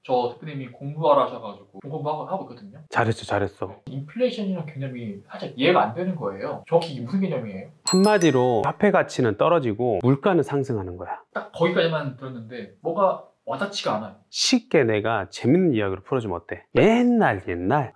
저 대표님이 공부하라 하셔가지고 공부하고 있거든요. 잘했어. 인플레이션이랑 개념이 살짝 이해가 안 되는 거예요. 정확히 이게 무슨 개념이에요? 한마디로 화폐 가치는 떨어지고 물가는 상승하는 거야. 딱 거기까지만 들었는데 뭐가 와닿지가 않아요. 쉽게 내가 재밌는 이야기로 풀어주면 어때? 옛날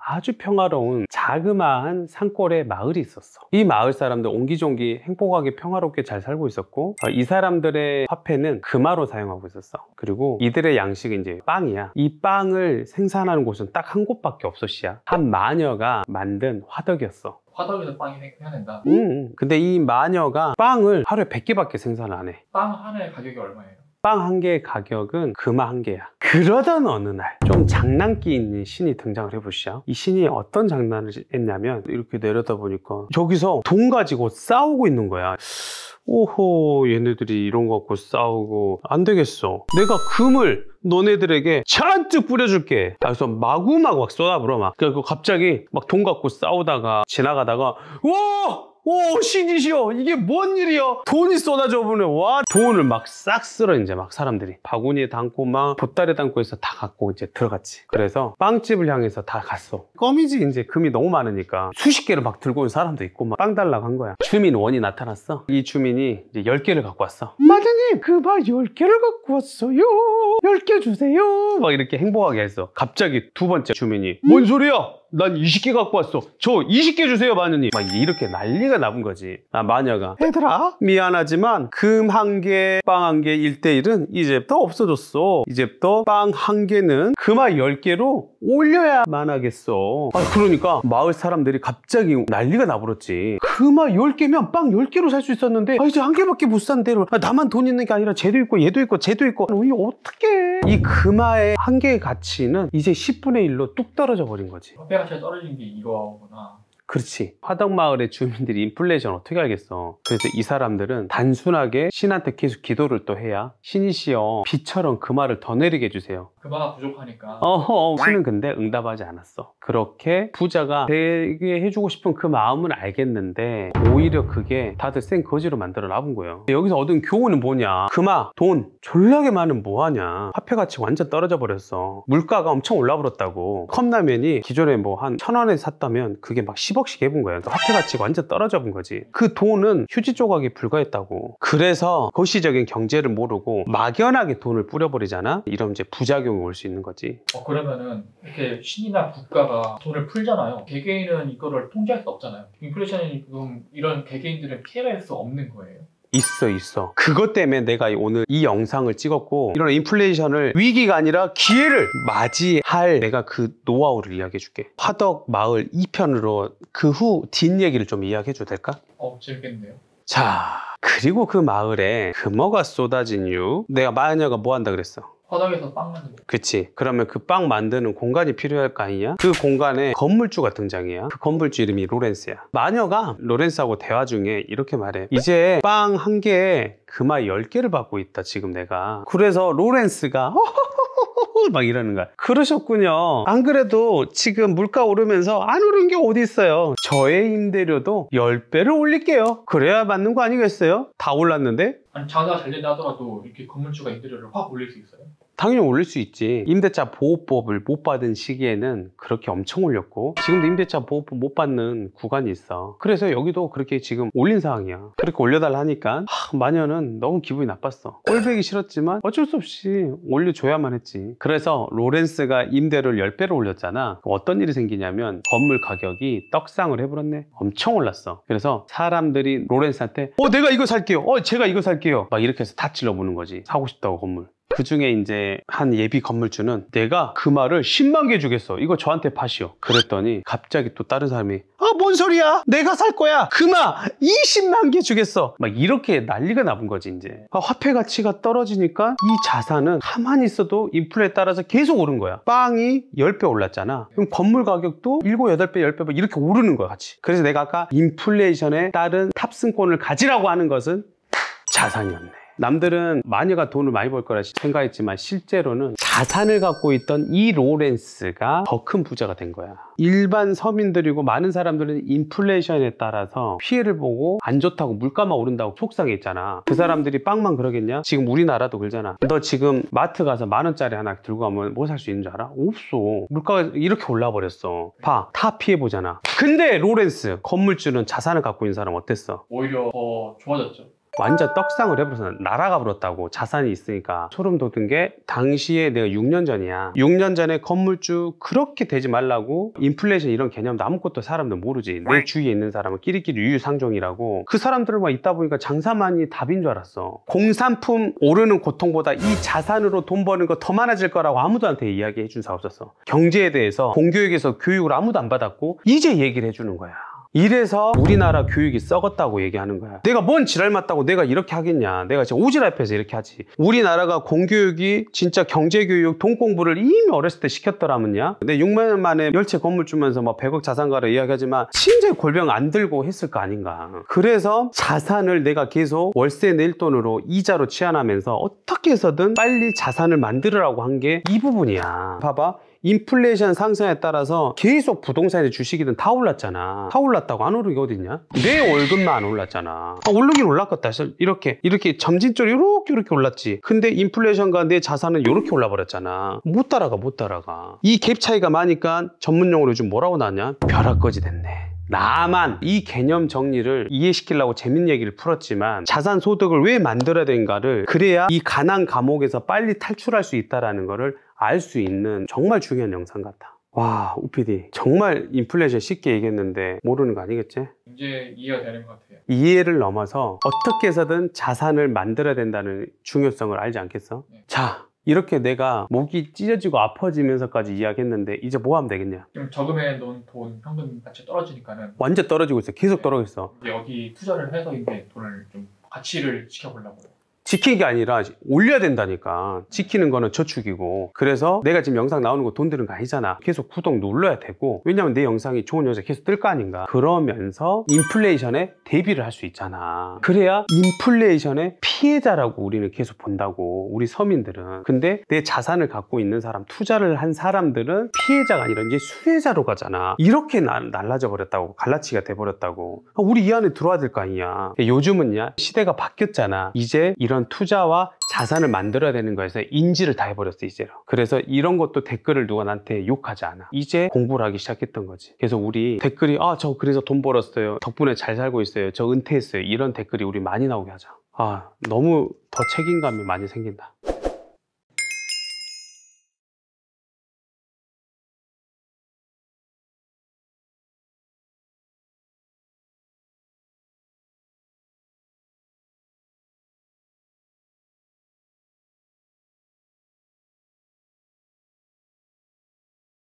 아주 평화로운 자그마한 산골에 마을이 있었어. 이 마을 사람들 옹기종기 행복하게 평화롭게 잘 살고 있었고, 이 사람들의 화폐는 금화로 사용하고 있었어. 그리고 이들의 양식은 이제 빵이야. 이 빵을 생산하는 곳은 딱 한 곳밖에 없어. 씨야. 한 마녀가 만든 화덕이었어. 화덕에서 빵이 생겨낸다. 근데 이 마녀가 빵을 하루에 100개밖에 생산 안 해. 빵 하나의 가격이 얼마예요? 빵 한 개의 가격은 금화 한 개야. 그러던 어느 날 좀 장난기 있는 신이 등장을 해보시죠. 이 신이 어떤 장난을 했냐면 이렇게 내려다 보니까 저기서 돈 가지고 싸우고 있는 거야. 오호, 얘네들이 이런 거 갖고 싸우고 안 되겠어. 내가 금을 너네들에게 잔뜩 뿌려줄게. 그래서 마구마구 막 쏟아부어 막. 그래서 갑자기 막 돈 갖고 싸우다가 지나가다가 와! 오, 신이시여, 이게 뭔 일이여? 돈이 쏟아져 보네. 와, 돈을 막 싹 쓸어. 이제 막 사람들이 바구니에 담고 막 보따리에 담고 해서 다 갖고 이제 들어갔지. 그래서 빵집을 향해서 다 갔어. 껌이지. 이제 금이 너무 많으니까 수십 개를 막 들고 온 사람도 있고 막 빵 달라고 한 거야. 주민 원이 나타났어. 이 주민이 이제 10개를 갖고 왔어. 마저님, 금화 10개를 갖고 왔어요. 10개 주세요. 막 이렇게 행복하게 했어. 갑자기 두 번째 주민이 뭔 소리야? 난 20개 갖고 왔어. 저 20개 주세요, 마녀님. 막 이렇게 난리가 나본 거지. 마녀가 얘들아, 미안하지만 금 한 개, 빵 한 개 1대1은 이제부터 없어졌어. 이제부터 빵 한 개는 금화 10개로 올려야만 하겠어. 그러니까 마을 사람들이 갑자기 난리가 나버렸지. 금화 10개면 빵 10개로 살 수 있었는데 이제 한 개밖에 못 산대로. 나만 돈 있는 게 아니라 쟤도 있고 얘도 있고 쟤도 있고. 이게 어떡해. 이 금화의 한 개의 가치는 이제 10분의 1로 뚝 떨어져 버린 거지. 화폐 가치가 떨어진 게 이거구나. 그렇지. 화덕마을의 주민들이 인플레이션 어떻게 알겠어. 그래서 이 사람들은 단순하게 신한테 계속 기도를 또 해야 신이시여 비처럼 금화를 더 내리게 해주세요. 금화가 부족하니까. 신은 근데 응답하지 않았어. 그렇게 부자가 되게 해주고 싶은 그 마음은 알겠는데 오히려 그게 다들 센 거지로 만들어 놔본 거예요. 여기서 얻은 교훈은 뭐냐. 금화, 돈 졸라게 많으면 뭐하냐. 화폐 가치 완전 떨어져 버렸어. 물가가 엄청 올라 버렸다고. 컵라면이 기존에 뭐 한 1,000원에 샀다면 그게 막 10억씩 해본 거예요. 그러니까 화폐 가치가 완전 떨어져 본 거지. 그 돈은 휴지 조각에 불과했다고. 그래서 거시적인 경제를 모르고 막연하게 돈을 뿌려버리잖아. 이러면 이제 부작용이 올 수 있는 거지. 그러면은 이렇게 신이나 국가가 돈을 풀잖아요. 개개인은 이거를 통제할 수 없잖아요. 인플레이션이 지금 이런 개개인들은 피해갈 수 없는 거예요. 있어. 그것 때문에 내가 오늘 이 영상을 찍었고, 이런 인플레이션을 위기가 아니라 기회를 맞이할 내가 그 노하우를 이야기해 줄게. 화덕 마을 2편으로 그 후 뒷얘기를 좀 이야기해 줘도 될까? 재밌겠네요. 자, 그리고 그 마을에 금어가 쏟아진 이유. 내가 마녀가 뭐 한다 그랬어? 화덕에서 빵 만들고. 그치. 그러면 그 빵 만드는 공간이 필요할 거 아니냐? 그 공간에 건물주가 등장해요. 그 건물주 이름이 로렌스야. 마녀가 로렌스하고 대화 중에 이렇게 말해. 이제 빵 한 개에 금화 10개를 받고 있다, 지금 내가. 그래서 로렌스가 막 이러는 거야. 그러셨군요. 안 그래도 지금 물가 오르면서 안 오른 게 어디 있어요. 저의 임대료도 10배를 올릴게요. 그래야 맞는 거 아니겠어요? 다 올랐는데? 아니 장사가 잘 된다 하더라도 이렇게 건물주가 임대료를 확 올릴 수 있어요? 당연히 올릴 수 있지. 임대차 보호법을 못 받은 시기에는 그렇게 엄청 올렸고, 지금도 임대차 보호법 못 받는 구간이 있어. 그래서 여기도 그렇게 지금 올린 상황이야. 그렇게 올려달라 하니까 마녀는 너무 기분이 나빴어. 꼴보기 싫었지만 어쩔 수 없이 올려줘야만 했지. 그래서 로렌스가 임대료를 10배로 올렸잖아. 어떤 일이 생기냐면 건물 가격이 떡상을 해버렸네. 엄청 올랐어. 그래서 사람들이 로렌스한테 내가 이거 살게요. 제가 이거 살게요. 막 이렇게 해서 다 찔러보는 거지. 사고 싶다고 건물. 그 중에 이제 한 예비 건물주는 내가 금화를 10만 개 주겠어. 이거 저한테 파시오. 그랬더니 갑자기 또 다른 사람이 뭔 소리야? 내가 살 거야. 금화 20만 개 주겠어. 막 이렇게 난리가 나본 거지 이제. 화폐 가치가 떨어지니까 이 자산은 가만히 있어도 인플레에 따라서 계속 오른 거야. 빵이 10배 올랐잖아. 그럼 건물 가격도 7, 8배, 10배 이렇게 오르는 거야 같이. 그래서 내가 아까 인플레이션에 따른 탑승권을 가지라고 하는 것은 자산이었네. 남들은 마녀가 돈을 많이 벌 거라 생각했지만 실제로는 자산을 갖고 있던 이 로렌스가 더 큰 부자가 된 거야. 일반 서민들이고 많은 사람들은 인플레이션에 따라서 피해를 보고 안 좋다고 물가만 오른다고 속상했잖아. 그 사람들이 빵만 그러겠냐? 지금 우리나라도 그러잖아. 너 지금 마트 가서 10,000원짜리 하나 들고 가면 뭐 살 수 있는 줄 알아? 없어. 물가가 이렇게 올라 버렸어. 봐, 다 피해 보잖아. 근데 로렌스 건물주는 자산을 갖고 있는 사람 어땠어? 오히려 더 좋아졌죠. 완전 떡상을 해버려서 날아가 버렸다고. 자산이 있으니까. 소름 돋은 게 당시에 내가 6년 전이야. 6년 전에 건물주 그렇게 되지 말라고 인플레이션 이런 개념도 아무것도 사람들 모르지. 내 주위에 있는 사람은 끼리끼리 유유상종이라고. 그 사람들만 있다 보니까 장사만이 답인 줄 알았어. 공산품 오르는 고통보다 이 자산으로 돈 버는 거 더 많아질 거라고 아무도한테 이야기해 준 사람 없었어. 경제에 대해서 공교육에서 교육을 아무도 안 받았고 이제 얘기를 해주는 거야. 이래서 우리나라 교육이 썩었다고 얘기하는 거야. 내가 뭔 지랄 맞다고 내가 이렇게 하겠냐. 내가 지금 오지랖에서 이렇게 하지. 우리나라가 공교육이 진짜 경제교육, 돈 공부를 이미 어렸을 때 시켰더라면요. 내 6년 만에 열채 건물 주면서 뭐 100억 자산가를 이야기하지만 진짜 골병 안 들고 했을 거 아닌가. 그래서 자산을 내가 계속 월세 낼 돈으로 이자로 취한하면서 어떻게 해서든 빨리 자산을 만들으라고 한 게 이 부분이야. 봐봐. 인플레이션 상승에 따라서 계속 부동산의 주식이든 다 올랐잖아. 다 올랐다고 안 오르게 어딨냐? 내 월급만 안 올랐잖아. 오르긴 올랐겠다. 이렇게 점진적으로 이렇게 올랐지. 근데 인플레이션과 내 자산은 이렇게 올라버렸잖아. 못 따라가. 이 갭 차이가 많으니까 전문용어로 요즘 뭐라고 나왔냐? 벼락거지 됐네. 나만 이 개념 정리를 이해시키려고 재밌는 얘기를 풀었지만 자산 소득을 왜 만들어야 되는가를 그래야 이 가난 감옥에서 빨리 탈출할 수 있다는 거를 알 수 있는 정말 중요한 영상 같아. 와, 우PD 정말 인플레이션 쉽게 얘기했는데 모르는 거 아니겠지? 이제 이해가 되는 것 같아요. 이해를 넘어서 어떻게 해서든 자산을 만들어야 된다는 중요성을 알지 않겠어? 네. 자, 이렇게 내가 목이 찢어지고 아파지면서까지 이야기했는데 이제 뭐 하면 되겠냐? 지금 저금해 놓은 돈 현금 가치 떨어지니까는 완전 떨어지고 있어. 계속 떨어지고 있어. 이제 여기 투자를 해서 이제 돈을 좀 가치를 지켜보려고요. 지키는 게 아니라 올려야 된다니까. 지키는 거는 저축이고. 그래서 내가 지금 영상 나오는 거 돈 드는 거 아니잖아. 계속 구독 눌러야 되고. 왜냐면 내 영상이 좋은 영상 계속 뜰 거 아닌가. 그러면서 인플레이션에 대비를 할 수 있잖아. 그래야 인플레이션의 피해자라고 우리는 계속 본다고. 우리 서민들은. 근데 내 자산을 갖고 있는 사람, 투자를 한 사람들은 피해자가 아니라 이제 수혜자로 가잖아. 이렇게 날라져 버렸다고. 갈라치기가 돼버렸다고. 우리 이 안에 들어와야 될 거 아니야. 요즘은야 시대가 바뀌었잖아. 이제 이런 투자와 자산을 만들어야 되는 거에서 인지를 다 해버렸어 이제로. 그래서 이런 것도 댓글을 누가 나한테 욕하지 않아. 이제 공부를 하기 시작했던 거지. 그래서 우리 댓글이 저 그래서 돈 벌었어요. 덕분에 잘 살고 있어요. 저 은퇴했어요. 이런 댓글이 우리 많이 나오게 하자. 너무 더 책임감이 많이 생긴다.